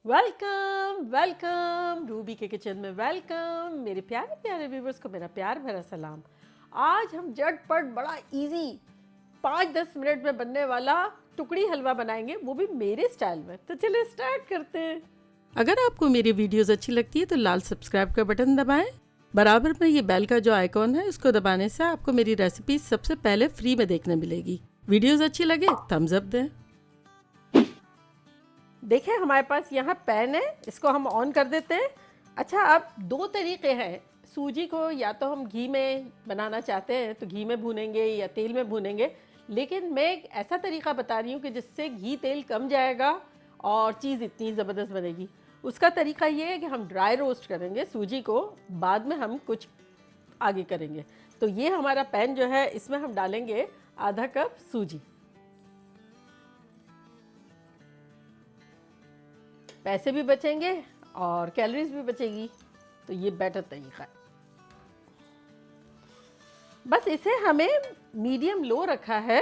Welcome welcome Ruby के kitchen में welcome. मेरे प्यारे प्यारे व्यूवर्स को मेरा प्यार भरा सलाम। आज हम झटपट बड़ा इजी 5-10 मिनट में बनने वाला टुकड़ी हलवा बनाएंगे, वो भी मेरे स्टाइल में। तो चलिए स्टार्ट करते हैं। अगर आपको मेरी वीडियोस अच्छी लगती है तो लाल सब्सक्राइब का बटन दबाएं। बराबर में ये बेल का जो आइकॉन है उसको दबाने से आपको मेरी रेसिपी सबसे पहले फ्री में देखने मिलेगी। वीडियोस अच्छी लगे थम्स अप दें। देखें हमारे पास यहाँ पैन है, इसको हम ऑन कर देते हैं। अच्छा, अब दो तरीके हैं। सूजी को या तो हम घी में बनाना चाहते हैं तो घी में भूनेंगे या तेल में भूनेंगे, लेकिन मैं एक ऐसा तरीका बता रही हूँ कि जिससे घी तेल कम जाएगा और चीज़ इतनी ज़बरदस्त बनेगी। उसका तरीका ये है कि हम ड्राई रोस्ट करेंगे सूजी को, बाद में हम कुछ आगे करेंगे। तो ये हमारा पैन जो है, इसमें हम डालेंगे आधा कप सूजी। पैसे भी बचेंगे और कैलोरीज भी बचेगी, तो ये बेटर तरीका है। बस इसे हमें मीडियम लो रखा है,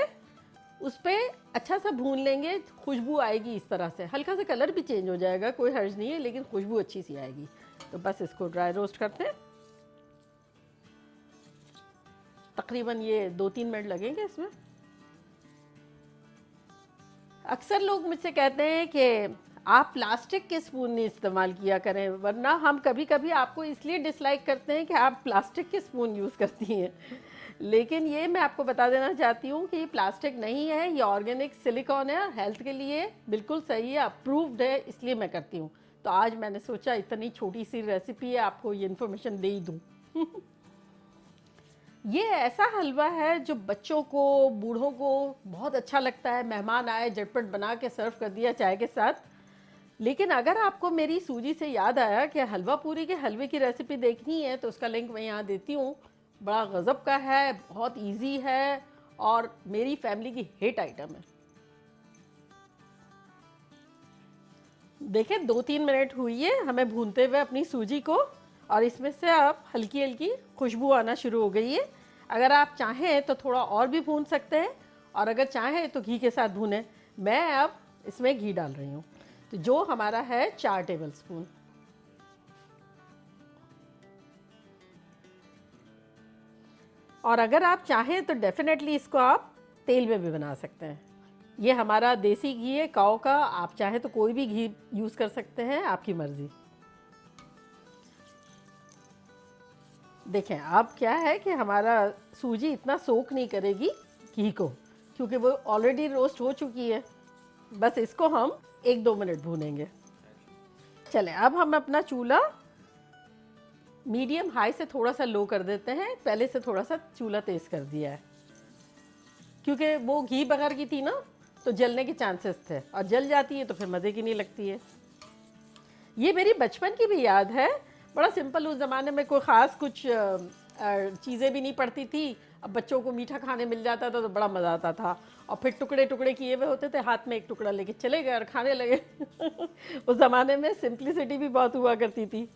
उस पर अच्छा सा भून लेंगे। खुशबू आएगी इस तरह से, हल्का सा कलर भी चेंज हो जाएगा, कोई हर्ज नहीं है, लेकिन खुशबू अच्छी सी आएगी। तो बस इसको ड्राई रोस्ट करते हैं। तकरीबन ये 2-3 मिनट लगेंगे इसमें। अक्सर लोग मुझसे कहते हैं कि आप प्लास्टिक के स्पून नहीं इस्तेमाल किया करें, वरना हम कभी कभी आपको इसलिए डिसलाइक करते हैं कि आप प्लास्टिक के स्पून यूज़ करती हैं। लेकिन ये मैं आपको बता देना चाहती हूँ कि ये प्लास्टिक नहीं है, ये ऑर्गेनिक सिलिकॉन है, हेल्थ के लिए बिल्कुल सही है, अप्रूव्ड है, इसलिए मैं करती हूँ। तो आज मैंने सोचा इतनी छोटी सी रेसिपी है, आपको ये इन्फॉर्मेशन दे ही दूँ। ये ऐसा हलवा है जो बच्चों को, बूढ़ों को बहुत अच्छा लगता है। मेहमान आए, झटपट बना के सर्व कर दिया चाय के साथ। लेकिन अगर आपको मेरी सूजी से याद आया कि हलवा पूरी के हलवे की रेसिपी देखनी है, तो उसका लिंक मैं यहाँ देती हूँ। बड़ा गज़ब का है, बहुत इजी है और मेरी फैमिली की हिट आइटम है। देखें 2-3 मिनट हुई है हमें भूनते हुए अपनी सूजी को, और इसमें से अब हल्की हल्की खुशबू आना शुरू हो गई है। अगर आप चाहें तो थोड़ा और भी भून सकते हैं, और अगर चाहें तो घी के साथ भूनें। मैं अब इसमें घी डाल रही हूँ, तो जो हमारा है 4 टेबल स्पून। और अगर आप चाहें तो डेफिनेटली इसको आप तेल में भी बना सकते हैं। ये हमारा देसी घी है, काऊ का। आप चाहें तो कोई भी घी यूज़ कर सकते हैं, आपकी मर्ज़ी। देखें अब क्या है कि हमारा सूजी इतना सोक नहीं करेगी घी को, क्योंकि वो ऑलरेडी रोस्ट हो चुकी है। बस इसको हम 1-2 मिनट भूनेंगे। चलें, अब हम अपना चूल्हा मीडियम हाई से थोड़ा सा लो कर देते हैं। पहले से थोड़ा सा चूल्हा तेज़ कर दिया है, क्योंकि वो घी बगैर की थी ना, तो जलने के चांसेस थे, और जल जाती है तो फिर मज़े की नहीं लगती है। ये मेरी बचपन की भी याद है। बड़ा सिंपल, उस ज़माने में कोई ख़ास कुछ चीज़ें भी नहीं पड़ती थी। अब बच्चों को मीठा खाने मिल जाता था तो बड़ा मज़ा आता था, और फिर टुकड़े टुकड़े किए हुए होते थे, हाथ में एक टुकड़ा लेके चले गए और खाने लगे। उस ज़माने में सिंप्लिसिटी भी बहुत हुआ करती थी।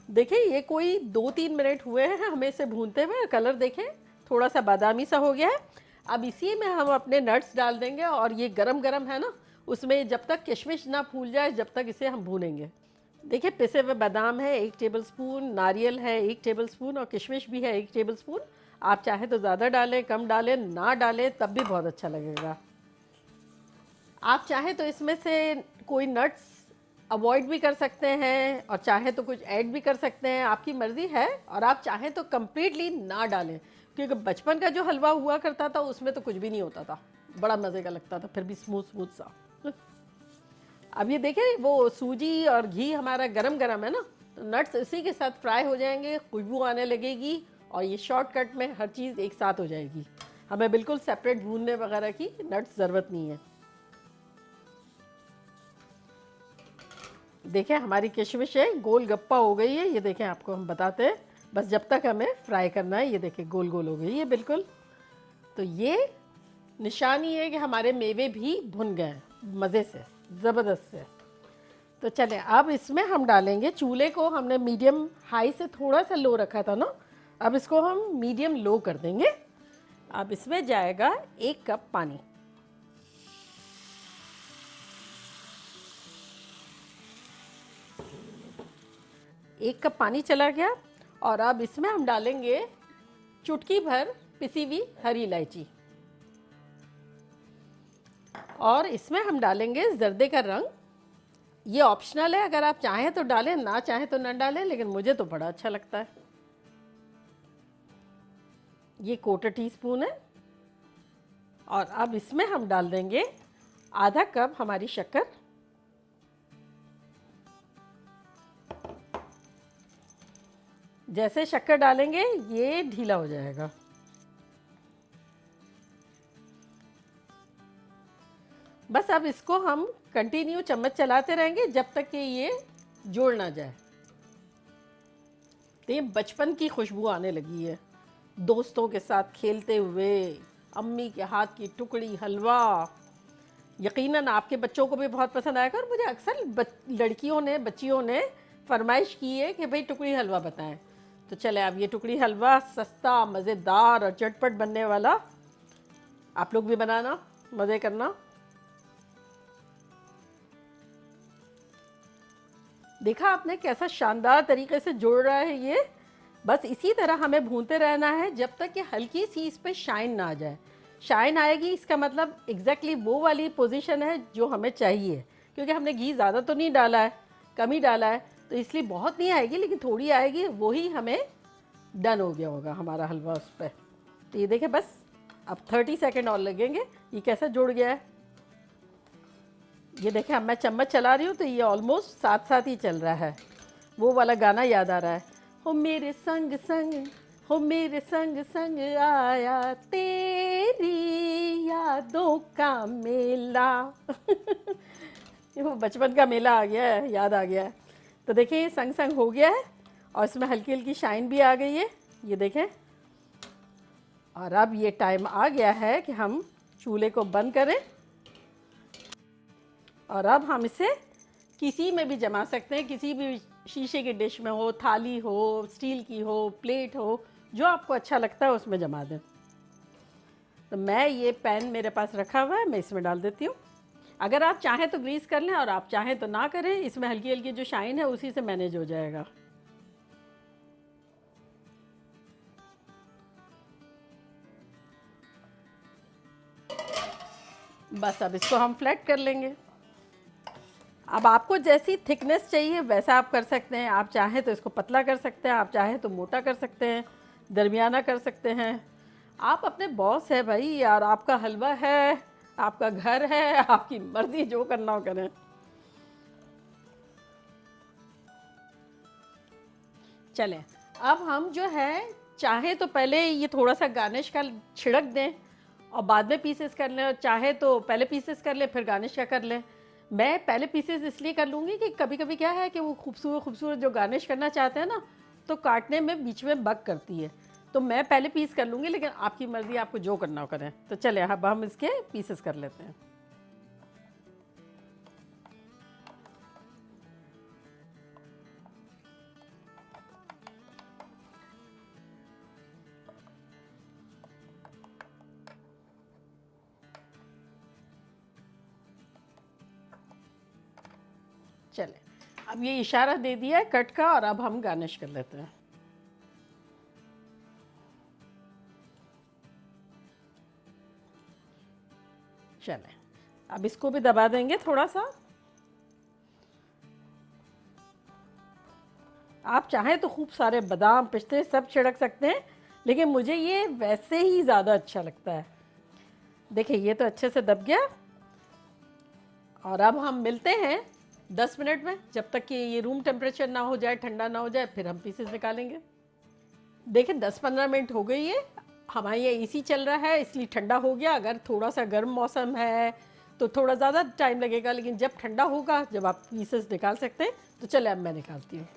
देखिए ये कोई 2-3 मिनट हुए हैं हमें इसे भूनते हुए। कलर देखें थोड़ा सा बादामी सा हो गया है। अब इसी में हम अपने नट्स डाल देंगे, और ये गरम गरम है ना, उसमें जब तक किशमिश ना फूल जाए जब तक इसे हम भूनेंगे। देखिए पिसे हुए बादाम है 1 टेबल स्पून, नारियल है 1 टेबल स्पून, और किशमिश भी है 1 टेबल स्पून। आप चाहे तो ज़्यादा डालें, कम डालें, ना डालें तब भी बहुत अच्छा लगेगा। आप चाहे तो इसमें से कोई नट्स अवॉइड भी कर सकते हैं, और चाहे तो कुछ ऐड भी कर सकते हैं, आपकी मर्ज़ी है। और आप चाहें तो कम्प्लीटली ना डालें, क्योंकि बचपन का जो हलवा हुआ करता था उसमें तो कुछ भी नहीं होता था, बड़ा मज़े का लगता था, फिर भी स्मूथ स्मूथ सा। अब ये देखें वो सूजी और घी हमारा गरम गरम है ना, तो नट्स इसी के साथ फ्राई हो जाएंगे, खुशबू आने लगेगी, और ये शॉर्टकट में हर चीज़ एक साथ हो जाएगी। हमें बिल्कुल सेपरेट भूनने वगैरह की नट्स ज़रूरत नहीं है। देखें हमारी किशमिश है गोल गप्पा हो गई है। ये देखें, आपको हम बताते हैं, बस जब तक हमें फ्राई करना है। ये देखें गोल गोल हो गई है बिल्कुल। तो ये निशानी है कि हमारे मेवे भी भुन गए मज़े से, ज़बरदस्त से। तो चलें अब इसमें हम डालेंगे, चूल्हे को हमने मीडियम हाई से थोड़ा सा लो रखा था ना, अब इसको हम मीडियम लो कर देंगे। अब इसमें जाएगा 1 कप पानी। 1 कप पानी चला गया और अब इसमें हम डालेंगे चुटकी भर पिसी हुई हरी इलायची और इसमें हम डालेंगे जर्दे का रंग। ये ऑप्शनल है, अगर आप चाहें तो डालें, ना चाहें तो ना डालें, लेकिन मुझे तो बड़ा अच्छा लगता है। ये 1/4 टीस्पून है और अब इसमें हम डाल देंगे आधा कप हमारी शक्कर। जैसे शक्कर डालेंगे ये ढीला हो जाएगा। बस अब इसको हम कंटिन्यू चम्मच चलाते रहेंगे जब तक कि ये जोड़ ना जाए। तो ये बचपन की खुशबू आने लगी है, दोस्तों के साथ खेलते हुए, अम्मी के हाथ की टुकड़ी हलवा। यकीनन आपके बच्चों को भी बहुत पसंद आएगा और मुझे अक्सर बच्चियों ने फरमाइश की है कि भाई टुकड़ी हलवा बताएं। तो चले अब ये टुकड़ी हलवा सस्ता, मज़ेदार और चटपट बनने वाला आप लोग भी बनाना, मज़े करना। देखा आपने कैसा शानदार तरीके से जोड़ रहा है ये। बस इसी तरह हमें भूनते रहना है जब तक कि हल्की सी इस पे शाइन ना आ जाए। शाइन आएगी इसका मतलब एग्जैक्टली वो वाली पोजीशन है जो हमें चाहिए, क्योंकि हमने घी ज़्यादा तो नहीं डाला है, कम ही डाला है, तो इसलिए बहुत नहीं आएगी, लेकिन थोड़ी आएगी, वही हमें डन हो गया होगा हमारा हलवा उस पर। तो ये देखें, बस अब 30 सेकेंड और लगेंगे। ये कैसा जुड़ गया है, ये देखें। अब मैं चम्मच चला रही हूँ तो ये ऑलमोस्ट साथ साथ ही चल रहा है। वो वाला गाना याद आ रहा है, हो मेरे संग संग, हो मेरे संग संग आया तेरी यादों का मेला। वो बचपन का मेला आ गया है, याद आ गया है। तो देखिए ये संग संग हो गया है और इसमें हल्की हल्की शाइन भी आ गई है, ये देखें। और अब ये टाइम आ गया है कि हम चूल्हे को बंद करें और अब हम इसे किसी में भी जमा सकते हैं, किसी भी शीशे की डिश में हो, थाली हो, स्टील की हो, प्लेट हो, जो आपको अच्छा लगता है उसमें जमा दें। तो मैं ये पैन मेरे पास रखा हुआ है, मैं इसमें डाल देती हूँ। अगर आप चाहें तो ग्रीस कर लें और आप चाहें तो ना करें, इसमें हल्की हल्की जो शाइन है उसी से मैनेज हो जाएगा। बस अब इसको हम फ्लैट कर लेंगे। अब आपको जैसी थिकनेस चाहिए वैसा आप कर सकते हैं। आप चाहें तो इसको पतला कर सकते हैं, आप चाहें तो मोटा कर सकते हैं, दरमियाना कर सकते हैं। आप अपने बॉस है भाई यार, आपका हलवा है, आपका घर है, आपकी मर्जी, जो करना हो करें। चलें अब हम जो है चाहे तो पहले ये थोड़ा सा गार्निश का छिड़क दें और बाद में पीसेस कर लें, और चाहे तो पहले पीसेस कर लें फिर गार्निश का कर लें। मैं पहले पीसेस इसलिए कर लूँगी कि कभी कभी क्या है कि वो खूबसूरत खूबसूरत जो गार्निश करना चाहते हैं ना, तो काटने में बीच में बग करती है, तो मैं पहले पीस कर लूँगी, लेकिन आपकी मर्ज़ी, आपको जो करना हो करें। तो चले अब हम इसके पीसेस कर लेते हैं। चले अब ये इशारा दे दिया है कट का, और अब हम गार्निश कर लेते हैं। चलें अब इसको भी दबा देंगे थोड़ा सा। आप चाहें तो खूब सारे बादाम पिस्ते सब छिड़क सकते हैं, लेकिन मुझे ये वैसे ही ज़्यादा अच्छा लगता है। देखिए ये तो अच्छे से दब गया, और अब हम मिलते हैं 10 मिनट में, जब तक कि ये रूम टेम्परेचर ना हो जाए, ठंडा ना हो जाए, फिर हम पीसेस निकालेंगे। देखिए 10-15 मिनट हो गई है, हमारा ये एसी चल रहा है इसलिए ठंडा हो गया। अगर थोड़ा सा गर्म मौसम है तो थोड़ा ज़्यादा टाइम लगेगा, लेकिन जब ठंडा होगा, जब आप पीसेस निकाल सकते हैं, तो चले अब मैं निकालती हूँ।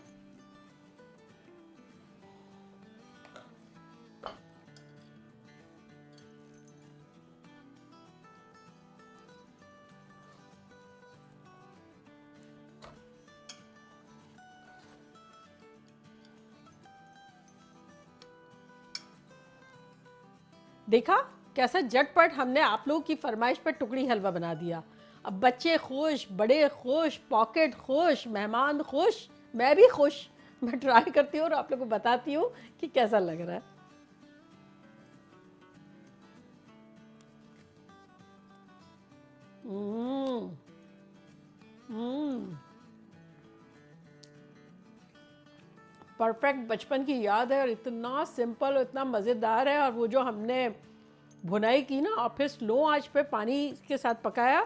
देखा कैसा झटपट हमने आप लोगों की फरमाइश पर टुकड़ी हलवा बना दिया। अब बच्चे खुश, बड़े खुश, पॉकेट खुश, मेहमान खुश, मैं भी खुश। मैं ट्राई करती हूँ और आप लोग को बताती हूँ कि कैसा लग रहा है। हम्म हम्म परफेक्ट बचपन की याद है, और इतना सिंपल और इतना मज़ेदार है। और वो जो हमने भुनाई की ना और फिर स्लो आंच पे पानी के साथ पकाया,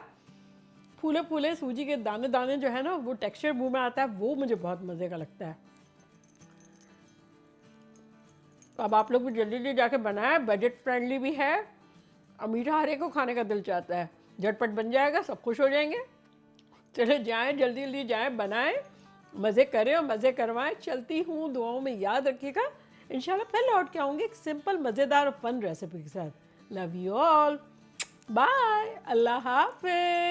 फूले फूले सूजी के दाने दाने जो है ना, वो टेक्सचर मुंह में आता है, वो मुझे बहुत मज़े का लगता है। तो अब आप लोग भी जल्दी जल्दी जाके बनाएं, बजट फ्रेंडली भी है और मीठा हर एक को खाने का दिल चाहता है। झटपट बन जाएगा, सब खुश हो जाएंगे। चले जाएं, जल्दी जल्दी जाएं, बनाएं, मज़े करें और मज़े करवाएं। चलती हूँ, दुआओं में याद रखिएगा। इंशाल्लाह फिर लौट के आऊँगी एक सिंपल मज़ेदार और फन रेसिपी के साथ। लव यू ऑल, बाय, अल्लाह हाफिज।